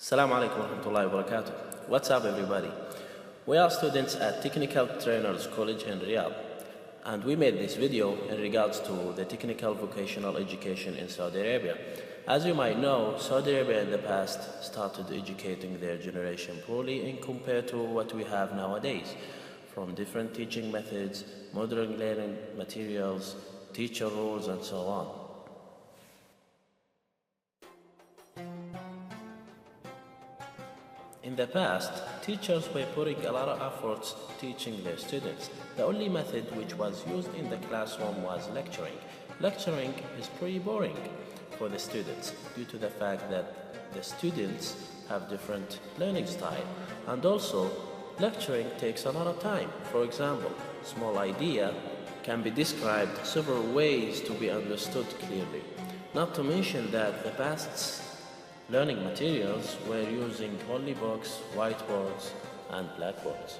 Assalamu alaikum wa rahmatullahi wa barakatuh. What's up, everybody? We are students at Technical Trainers College in Riyadh, and we made this video in regards to the technical vocational education in Saudi Arabia. As you might know, Saudi Arabia in the past started educating their generation poorly in compared to what we have nowadays, from different teaching methods, modern learning materials, teacher roles, and so on. In the past, teachers were putting a lot of efforts teaching their students. The only method which was used in the classroom was lecturing. Lecturing is pretty boring for the students due to the fact that the students have different learning style, and also lecturing takes a lot of time. For example, small idea can be described several ways to be understood clearly. Not to mention that the past learning materials were using only books, whiteboards, and blackboards.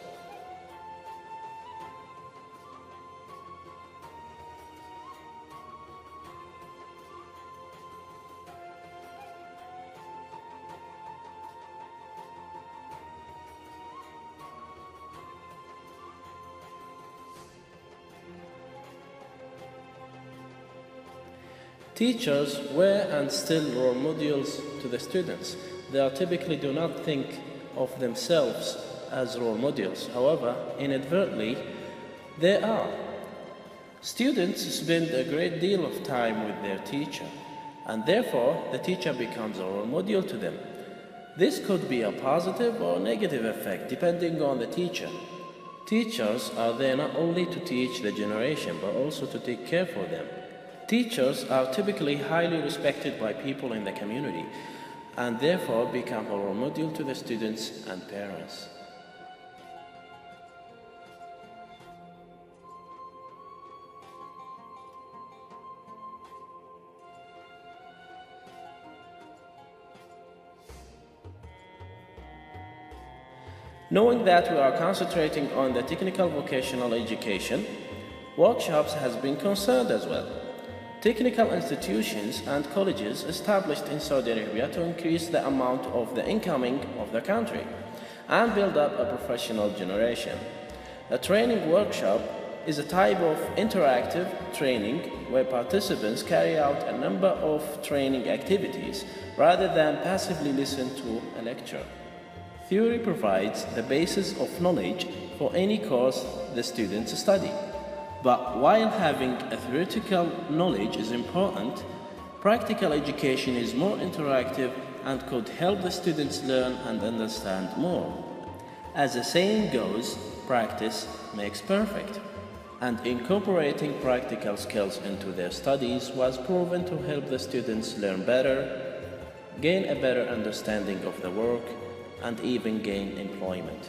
Teachers were and still role models to the students. They typically do not think of themselves as role models. However, inadvertently, they are. Students spend a great deal of time with their teacher, and therefore the teacher becomes a role model to them. This could be a positive or negative effect depending on the teacher. Teachers are there not only to teach the generation, but also to take care for them. Teachers are typically highly respected by people in the community and therefore become a role model to the students and parents. Knowing that we are concentrating on the technical vocational education, workshops has been concerned as well. Technical institutions and colleges established in Saudi Arabia to increase the amount of the incoming of the country and build up a professional generation. A training workshop is a type of interactive training where participants carry out a number of training activities rather than passively listen to a lecture. Theory provides the basis of knowledge for any course the students study. But while having a theoretical knowledge is important, practical education is more interactive and could help the students learn and understand more. As the saying goes, practice makes perfect. And incorporating practical skills into their studies was proven to help the students learn better, gain a better understanding of the work, and even gain employment.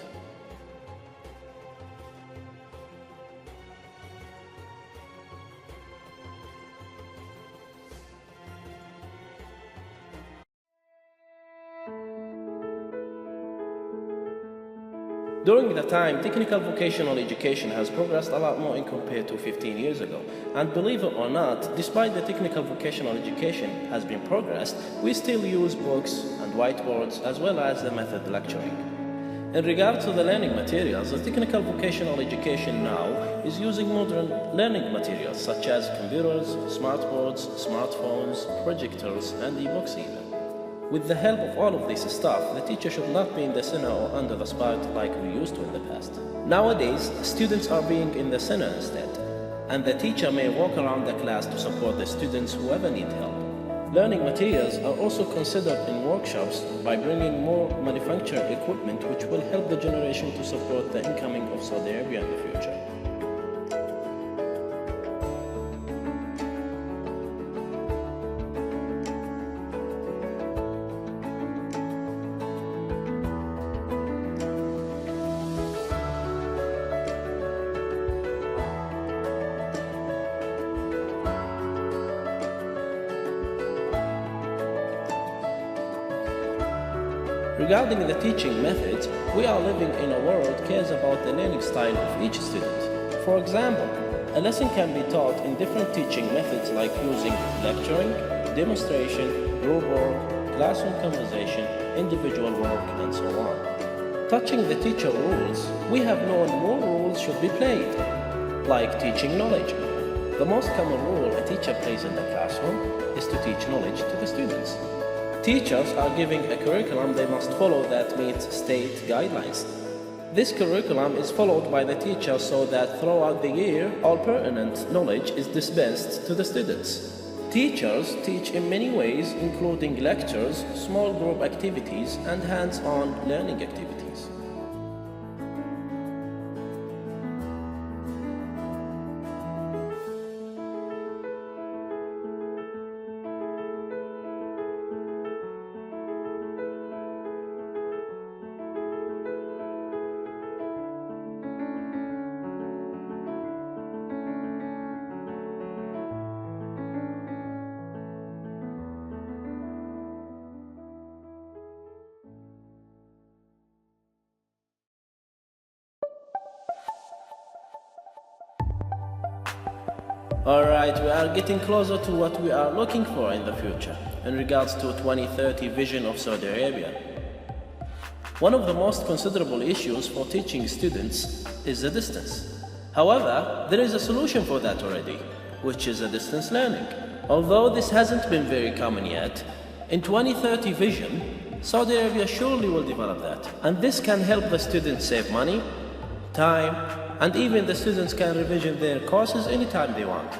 During the time, technical vocational education has progressed a lot more in compared to 15 years ago. And believe it or not, despite the technical vocational education has been progressed, we still use books and whiteboards as well as the method lecturing. In regard to the learning materials, the technical vocational education now is using modern learning materials such as computers, smartboards, smartphones, projectors, and e-books even. With the help of all of this stuff, the teacher should not be in the center or under the spotlight like we used to in the past. Nowadays, students are being in the center instead, and the teacher may walk around the class to support the students who ever need help. Learning materials are also considered in workshops by bringing more manufactured equipment which will help the generation to support the incoming of Saudi Arabia in the future. Regarding the teaching methods, we are living in a world that cares about the learning style of each student. For example, a lesson can be taught in different teaching methods like using lecturing, demonstration, group work, classroom conversation, individual work, and so on. Touching the teacher rules, we have known more rules should be played, like teaching knowledge. The most common rule a teacher plays in the classroom is to teach knowledge to the students. Teachers are giving a curriculum they must follow that meets state guidelines. This curriculum is followed by the teacher so that throughout the year, all pertinent knowledge is dispensed to the students. Teachers teach in many ways, including lectures, small group activities, and hands-on learning activities. Alright, we are getting closer to what we are looking for in the future in regards to 2030 vision of Saudi Arabia. One of the most considerable issues for teaching students is the distance. However, there is a solution for that already, which is a distance learning. Although this hasn't been very common yet, in 2030 vision, Saudi Arabia surely will develop that. And this can help the students save money, time, and even the students can revision their courses anytime they want.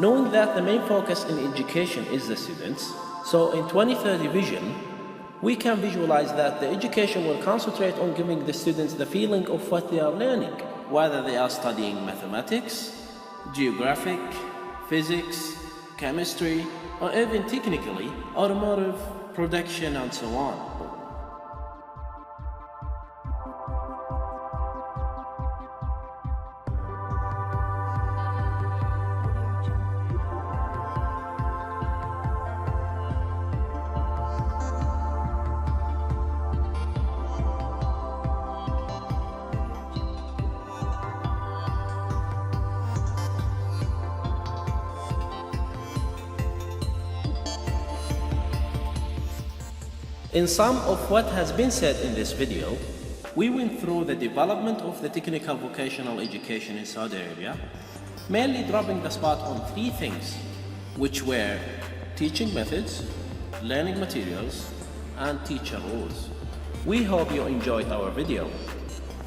Knowing that the main focus in education is the students, so in 2030 vision, we can visualize that the education will concentrate on giving the students the feeling of what they are learning, whether they are studying mathematics, geographic, physics, chemistry, or even technically, automotive, production, and so on. In sum of what has been said in this video, we went through the development of the technical vocational education in Saudi Arabia, mainly dropping the spot on three things, which were teaching methods, learning materials, and teacher rules. We hope you enjoyed our video.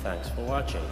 Thanks for watching.